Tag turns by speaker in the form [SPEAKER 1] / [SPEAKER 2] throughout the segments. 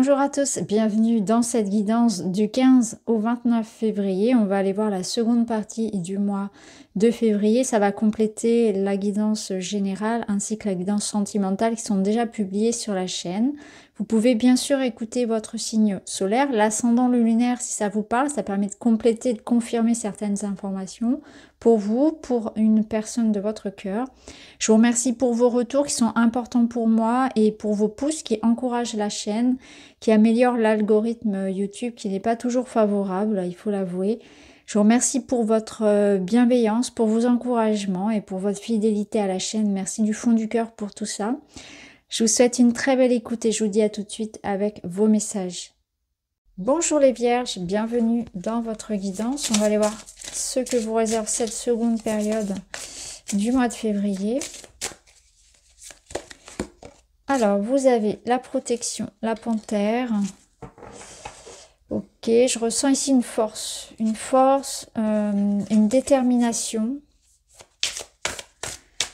[SPEAKER 1] Bonjour à tous, bienvenue dans cette guidance du 15 au 29 février. On va aller voir la seconde partie du mois de février. Ça va compléter la guidance générale ainsi que la guidance sentimentale qui sont déjà publiées sur la chaîne. Vous pouvez bien sûr écouter votre signe solaire, l'ascendant, le lunaire si ça vous parle. Ça permet de compléter, de confirmer certaines informations pour vous, pour une personne de votre cœur. Je vous remercie pour vos retours qui sont importants pour moi et pour vos pouces qui encouragent la chaîne, qui améliorent l'algorithme YouTube qui n'est pas toujours favorable, il faut l'avouer. Je vous remercie pour votre bienveillance, pour vos encouragements et pour votre fidélité à la chaîne. Merci du fond du cœur pour tout ça. Je vous souhaite une très belle écoute et je vous dis à tout de suite avec vos messages. Bonjour les vierges, bienvenue dans votre guidance. On va aller voir ce que vous réserve cette seconde période du mois de février. Alors, vous avez la protection, la panthère. Ok, je ressens ici une force, une détermination.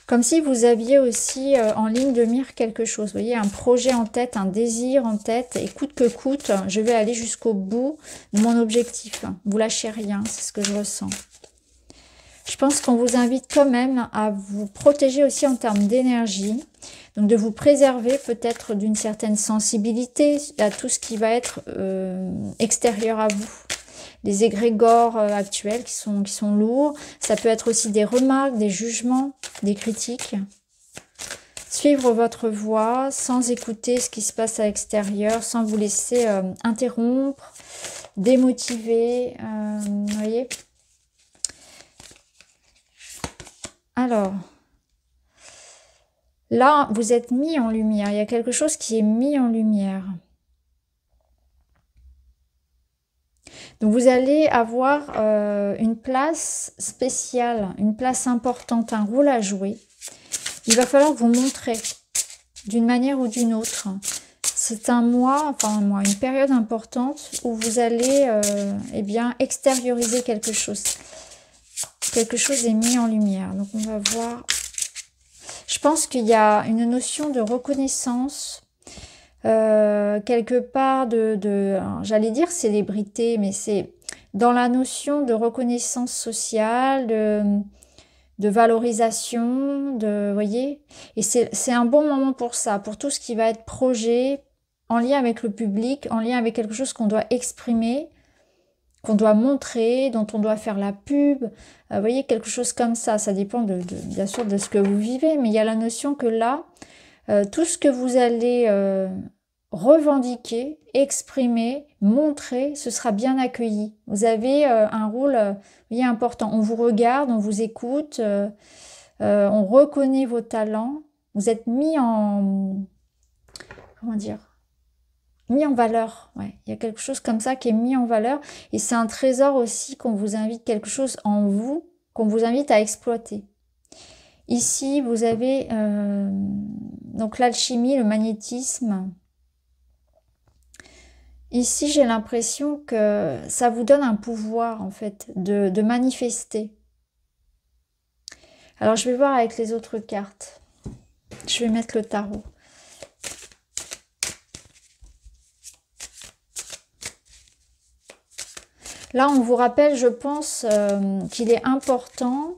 [SPEAKER 1] Comme si vous aviez aussi en ligne de mire quelque chose. Vous voyez, un projet en tête, un désir en tête. Et coûte que coûte, je vais aller jusqu'au bout de mon objectif. Vous lâchez rien, c'est ce que je ressens. Je pense qu'on vous invite quand même à vous protéger aussi en termes d'énergie. Donc de vous préserver peut-être d'une certaine sensibilité à tout ce qui va être extérieur à vous. Les égrégores actuels qui sont lourds. Ça peut être aussi des remarques, des jugements, des critiques. Suivre votre voie sans écouter ce qui se passe à l'extérieur, sans vous laisser interrompre, démotiver. Vous voyez ? Alors, là, vous êtes mis en lumière. Il y a quelque chose qui est mis en lumière. Donc, vous allez avoir une place spéciale, une place importante, un rôle à jouer. Il va falloir vous montrer d'une manière ou d'une autre. C'est un mois, une période importante où vous allez eh bien, extérioriser quelque chose. Quelque chose est mis en lumière. Donc, on va voir. Je pense qu'il y a une notion de reconnaissance, quelque part j'allais dire célébrité, mais c'est dans la notion de reconnaissance sociale, de valorisation, vous voyez. Et c'est un bon moment pour ça, pour tout ce qui va être projet, en lien avec le public, en lien avec quelque chose qu'on doit exprimer, qu'on doit montrer, dont on doit faire la pub, vous voyez, quelque chose comme ça. Ça dépend bien sûr de ce que vous vivez, mais il y a la notion que là, tout ce que vous allez revendiquer, exprimer, montrer, ce sera bien accueilli. Vous avez un rôle important. On vous regarde, on vous écoute, on reconnaît vos talents. Vous êtes mis en... Comment dire ? Mis en valeur, ouais. Il y a quelque chose comme ça qui est mis en valeur. Et c'est un trésor aussi qu'on vous invite, quelque chose en vous, qu'on vous invite à exploiter. Ici, vous avez donc l'alchimie, le magnétisme. Ici, j'ai l'impression que ça vous donne un pouvoir, en fait, de manifester. Alors, je vais voir avec les autres cartes. Je vais mettre le tarot. Là, on vous rappelle, je pense, qu'il est important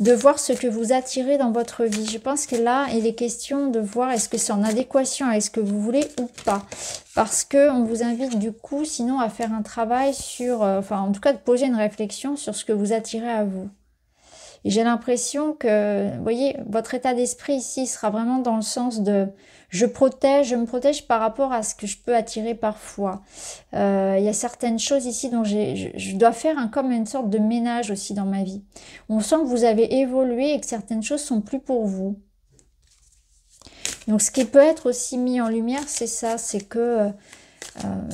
[SPEAKER 1] de voir ce que vous attirez dans votre vie. Je pense que là, il est question de voir est-ce que c'est en adéquation avec ce que vous voulez ou pas. Parce que on vous invite du coup, sinon, à faire un travail sur, en tout cas, de poser une réflexion sur ce que vous attirez à vous. Et j'ai l'impression que, vous voyez, votre état d'esprit ici sera vraiment dans le sens de je me protège par rapport à ce que je peux attirer parfois. Il y a certaines choses ici dont je dois faire comme une sorte de ménage aussi dans ma vie. On sent que vous avez évolué et que certaines choses sont plus pour vous. Donc ce qui peut être aussi mis en lumière, c'est ça, c'est que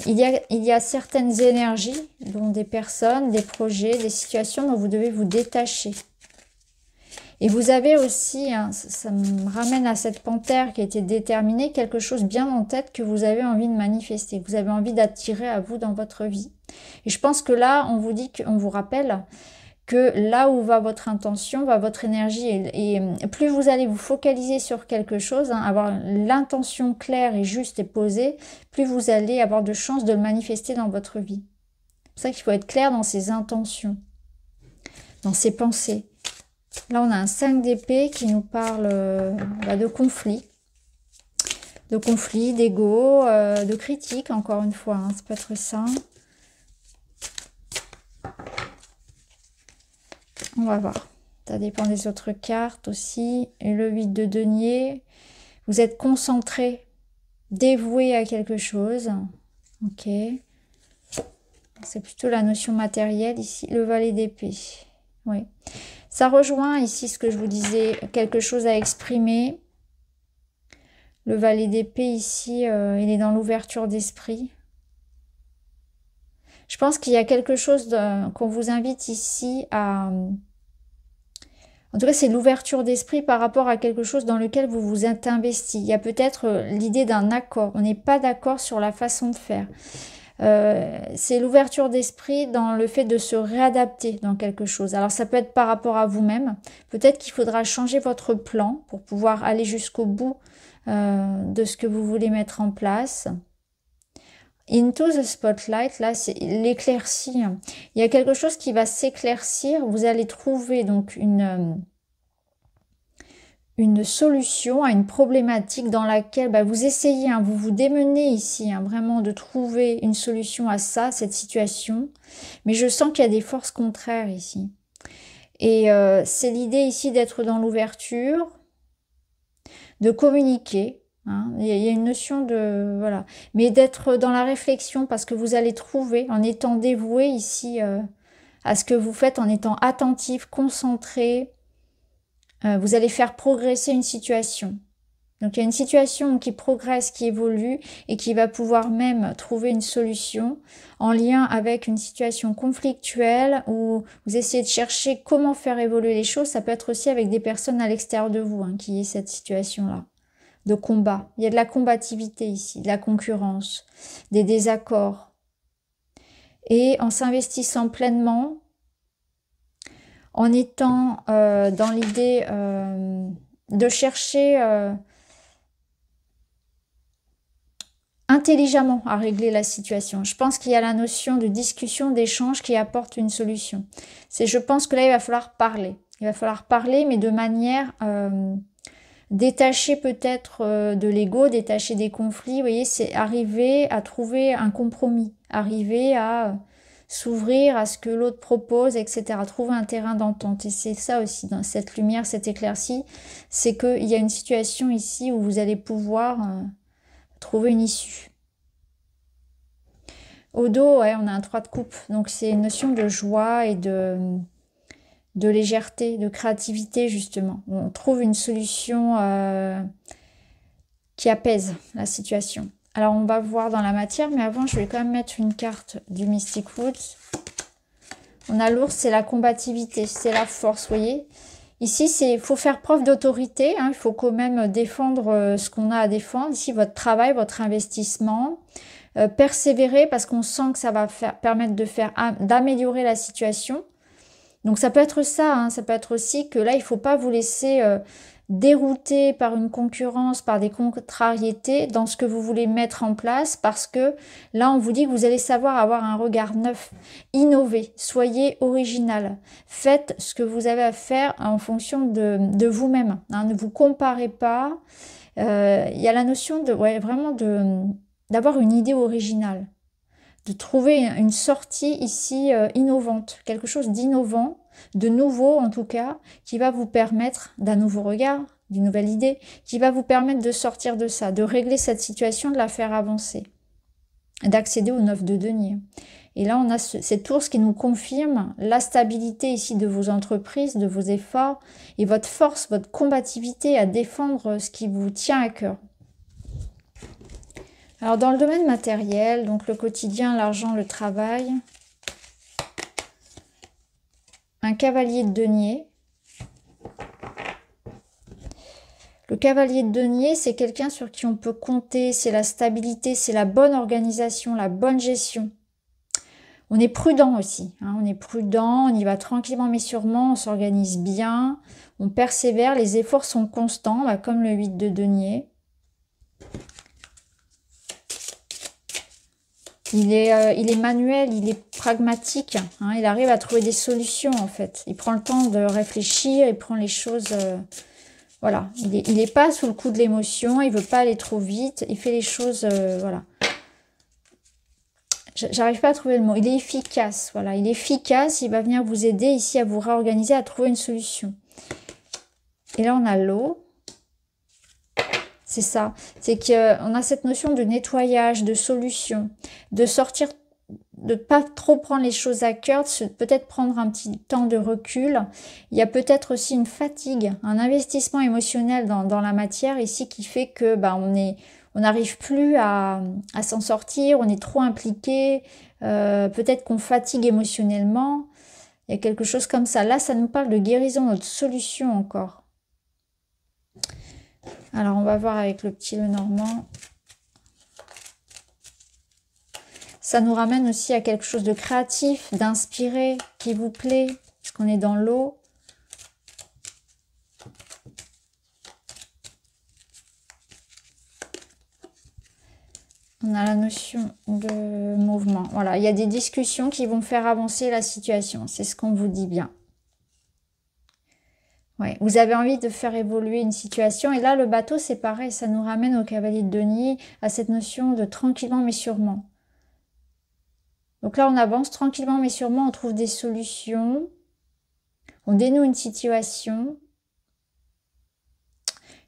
[SPEAKER 1] il y a certaines énergies, dont des personnes, des projets, des situations dont vous devez vous détacher. Et vous avez aussi, ça me ramène à cette panthère qui a été déterminée, quelque chose bien en tête que vous avez envie de manifester, que vous avez envie d'attirer à vous dans votre vie. Et je pense que là, on vous dit, on vous rappelle que là où va votre intention, va votre énergie, et plus vous allez vous focaliser sur quelque chose, hein, avoir l'intention claire et juste et posée, plus vous allez avoir de chances de le manifester dans votre vie. C'est pour ça qu'il faut être clair dans ses intentions, dans ses pensées. Là, on a un 5 d'épée qui nous parle de conflit. De conflit, d'ego, de critique, encore une fois, hein, ça peut être ça. On va voir. Ça dépend des autres cartes aussi. Et le 8 de denier. Vous êtes concentré, dévoué à quelque chose. Ok. C'est plutôt la notion matérielle ici. Le valet d'épée. Oui. Ça rejoint ici ce que je vous disais. Quelque chose à exprimer. Le valet d'épée ici, il est dans l'ouverture d'esprit. Je pense qu'il y a quelque chose qu'on vous invite ici à... En tout cas, c'est l'ouverture d'esprit par rapport à quelque chose dans lequel vous vous êtes investi. Il y a peut-être l'idée d'un accord. On n'est pas d'accord sur la façon de faire. C'est l'ouverture d'esprit dans le fait de se réadapter dans quelque chose. Alors, ça peut être par rapport à vous-même. Peut-être qu'il faudra changer votre plan pour pouvoir aller jusqu'au bout de ce que vous voulez mettre en place. Into the spotlight, là, c'est l'éclaircie. Il y a quelque chose qui va s'éclaircir. Vous allez trouver donc une solution à une problématique dans laquelle vous essayez, hein, vous vous démenez ici, hein, vraiment de trouver une solution à ça, cette situation. Mais je sens qu'il y a des forces contraires ici. Et c'est l'idée ici d'être dans l'ouverture, de communiquer. Hein, il y a une notion de... Voilà. Mais d'être dans la réflexion parce que vous allez trouver, en étant dévoué ici à ce que vous faites, en étant attentif, concentré, vous allez faire progresser une situation. Donc il y a une situation qui progresse, qui évolue et qui va pouvoir même trouver une solution en lien avec une situation conflictuelle où vous essayez de chercher comment faire évoluer les choses. Ça peut être aussi avec des personnes à l'extérieur de vous, hein, qui est cette situation-là de combat. Il y a de la combativité ici, de la concurrence, des désaccords. Et en s'investissant pleinement, en étant dans l'idée de chercher intelligemment à régler la situation. Je pense qu'il y a la notion de discussion, d'échange qui apporte une solution. Je pense que là, il va falloir parler. Il va falloir parler, mais de manière... détacher peut-être de l'ego, détacher des conflits, vous voyez, c'est arriver à trouver un compromis, arriver à s'ouvrir à ce que l'autre propose, etc. Trouver un terrain d'entente. Et c'est ça aussi, dans cette lumière, cette éclaircie, c'est qu'il y a une situation ici où vous allez pouvoir trouver une issue. Au dos, ouais, on a un 3 de coupe, donc c'est une notion de joie et de légèreté, de créativité justement. On trouve une solution qui apaise la situation. Alors on va voir dans la matière, mais avant je vais quand même mettre une carte du Mystic Woods. On a l'ours, c'est la combativité, c'est la force, vous voyez. Ici, il faut faire preuve d'autorité, hein, il faut quand même défendre ce qu'on a à défendre. Ici, votre travail, votre investissement. Persévérer parce qu'on sent que ça va permettre d'améliorer la situation. Donc ça peut être ça, hein, ça peut être aussi que là, il ne faut pas vous laisser dérouter par une concurrence, par des contrariétés dans ce que vous voulez mettre en place parce que là, on vous dit que vous allez savoir avoir un regard neuf, innover, soyez original. Faites ce que vous avez à faire en fonction de vous-même. Hein, ne vous comparez pas. Il y a la notion de vraiment d'avoir une idée originale. De trouver une sortie ici innovante, quelque chose d'innovant, de nouveau en tout cas, qui va vous permettre d'un nouveau regard, d'une nouvelle idée, qui va vous permettre de sortir de ça, de régler cette situation, de la faire avancer, d'accéder au 9 de denier. Et là, on a cette ours qui nous confirme la stabilité ici de vos entreprises, de vos efforts et votre force, votre combativité à défendre ce qui vous tient à cœur. Alors dans le domaine matériel, donc le quotidien, l'argent, le travail, un cavalier de denier. Le cavalier de denier, c'est quelqu'un sur qui on peut compter, c'est la stabilité, c'est la bonne organisation, la bonne gestion. On est prudent aussi, hein, on est prudent, on y va tranquillement mais sûrement, on s'organise bien, on persévère, les efforts sont constants, bah, comme le 8 de denier. Il est manuel, il est pragmatique, hein, il arrive à trouver des solutions en fait. Il prend le temps de réfléchir, il prend les choses... voilà, il est pas sous le coup de l'émotion, il veut pas aller trop vite, il fait les choses... voilà. J'arrive pas à trouver le mot. Il est efficace, voilà. Il est efficace, il va venir vous aider ici à vous réorganiser, à trouver une solution. Et là, on a l'eau. C'est ça. C'est qu'on a cette notion de nettoyage, de solution, de sortir, de pas trop prendre les choses à cœur, peut-être prendre un petit temps de recul. Il y a peut-être aussi une fatigue, un investissement émotionnel dans la matière ici qui fait que bah, on n'arrive plus à s'en sortir, on est trop impliqué, peut-être qu'on fatigue émotionnellement, il y a quelque chose comme ça. Là, ça nous parle de guérison, de solution encore. Alors, on va voir avec le petit Lenormand. Ça nous ramène aussi à quelque chose de créatif, d'inspiré, qui vous plaît, puisqu'on est dans l'eau. On a la notion de mouvement. Voilà, il y a des discussions qui vont faire avancer la situation. C'est ce qu'on vous dit bien. Ouais, vous avez envie de faire évoluer une situation. Et là, le bateau, c'est pareil. Ça nous ramène au cavalier de denier, à cette notion de tranquillement mais sûrement. Donc là, on avance tranquillement mais sûrement. On trouve des solutions. On dénoue une situation.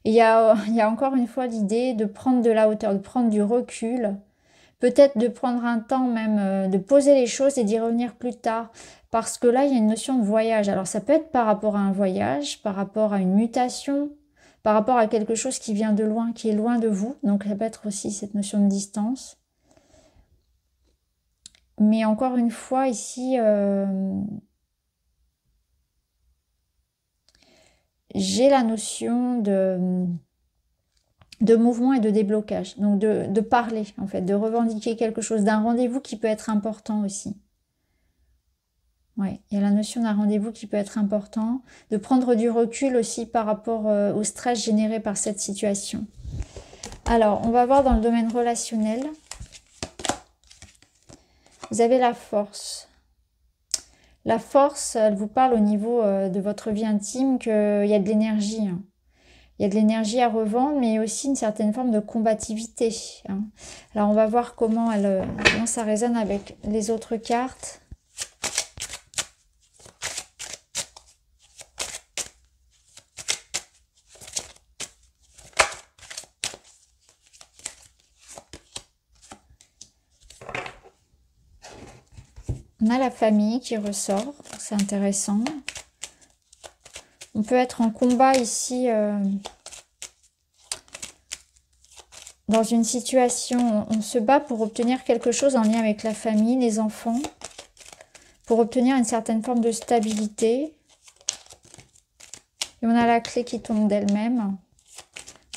[SPEAKER 1] Et il y a encore une fois l'idée de prendre de la hauteur, de prendre du recul. Peut-être de prendre un temps même, de poser les choses et d'y revenir plus tard. Parce que là, il y a une notion de voyage. Alors, ça peut être par rapport à un voyage, par rapport à une mutation, par rapport à quelque chose qui vient de loin, qui est loin de vous. Donc, ça peut être aussi cette notion de distance. Mais encore une fois, ici, j'ai la notion de mouvement et de déblocage. Donc, de parler, en fait, de revendiquer quelque chose, d'un rendez-vous qui peut être important aussi. Ouais, il y a la notion d'un rendez-vous qui peut être important, de prendre du recul aussi par rapport au stress généré par cette situation. Alors, on va voir dans le domaine relationnel. Vous avez la force. La force, elle vous parle au niveau de votre vie intime qu'il y a de l'énergie. Hein. Il y a de l'énergie à revendre, mais aussi une certaine forme de combativité. Hein. Alors, on va voir comment ça résonne avec les autres cartes. On a la famille qui ressort, c'est intéressant. On peut être en combat ici, dans une situation, on se bat pour obtenir quelque chose en lien avec la famille, les enfants, pour obtenir une certaine forme de stabilité. Et on a la clé qui tombe d'elle-même.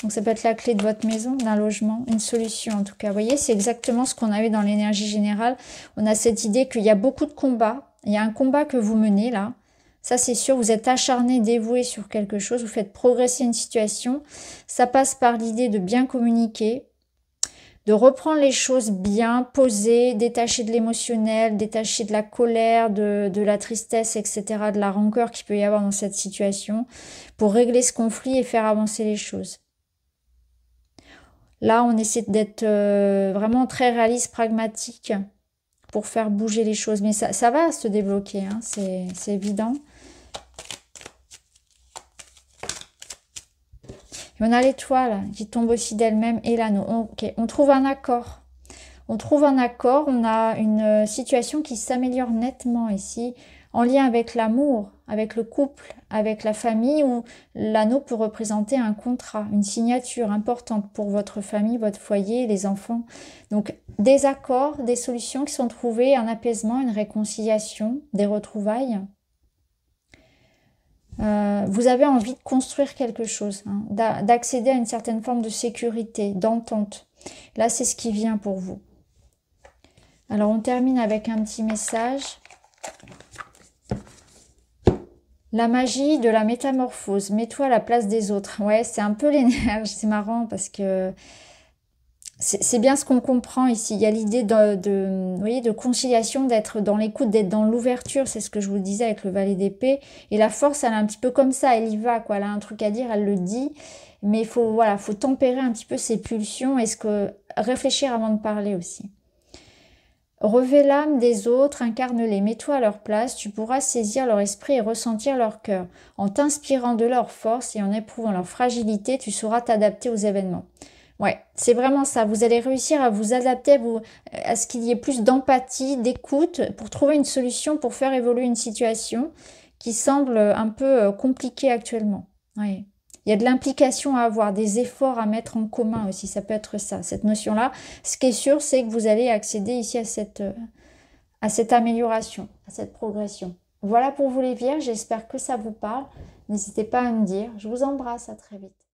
[SPEAKER 1] Donc ça peut être la clé de votre maison, d'un logement, une solution en tout cas. Vous voyez, c'est exactement ce qu'on avait dans l'énergie générale. On a cette idée qu'il y a beaucoup de combats. Il y a un combat que vous menez là. Ça c'est sûr, vous êtes acharné, dévoué sur quelque chose. Vous faites progresser une situation. Ça passe par l'idée de bien communiquer, de reprendre les choses bien posées, détacher de l'émotionnel, détacher de la colère, de la tristesse, etc., de la rancœur qu'il peut y avoir dans cette situation, pour régler ce conflit et faire avancer les choses. Là, on essaie d'être vraiment très réaliste, pragmatique pour faire bouger les choses. Mais ça va se débloquer, hein, c'est évident. Et on a l'étoile qui tombe aussi d'elle-même et l'anneau. Okay. On trouve un accord. On trouve un accord, on a une situation qui s'améliore nettement ici, en lien avec l'amour, avec le couple, avec la famille, où l'anneau peut représenter un contrat, une signature importante pour votre famille, votre foyer, les enfants. Donc des accords, des solutions qui sont trouvées, un apaisement, une réconciliation, des retrouvailles. Vous avez envie de construire quelque chose, hein, d'accéder à une certaine forme de sécurité, d'entente. Là, c'est ce qui vient pour vous. Alors, on termine avec un petit message. La magie de la métamorphose. Mets-toi à la place des autres. Ouais, c'est un peu l'énergie. C'est marrant parce que c'est bien ce qu'on comprend ici. Il y a l'idée vous voyez, de conciliation, d'être dans l'écoute, d'être dans l'ouverture. C'est ce que je vous disais avec le valet d'épée. Et la force, elle est un petit peu comme ça. Elle y va, quoi. Elle a un truc à dire, elle le dit. Mais il faut, voilà, faut tempérer un petit peu ses pulsions. Réfléchir avant de parler aussi. Revêt l'âme des autres, incarne-les, mets-toi à leur place, tu pourras saisir leur esprit et ressentir leur cœur. En t'inspirant de leur force et en éprouvant leur fragilité, tu sauras t'adapter aux événements. Ouais, c'est vraiment ça. Vous allez réussir à vous adapter à ce qu'il y ait plus d'empathie, d'écoute, pour trouver une solution, pour faire évoluer une situation qui semble un peu compliquée actuellement. Ouais. Il y a de l'implication à avoir, des efforts à mettre en commun aussi. Ça peut être ça, cette notion-là. Ce qui est sûr, c'est que vous allez accéder ici à cette amélioration, à cette progression. Voilà pour vous les vierges. J'espère que ça vous parle. N'hésitez pas à me dire. Je vous embrasse. À très vite.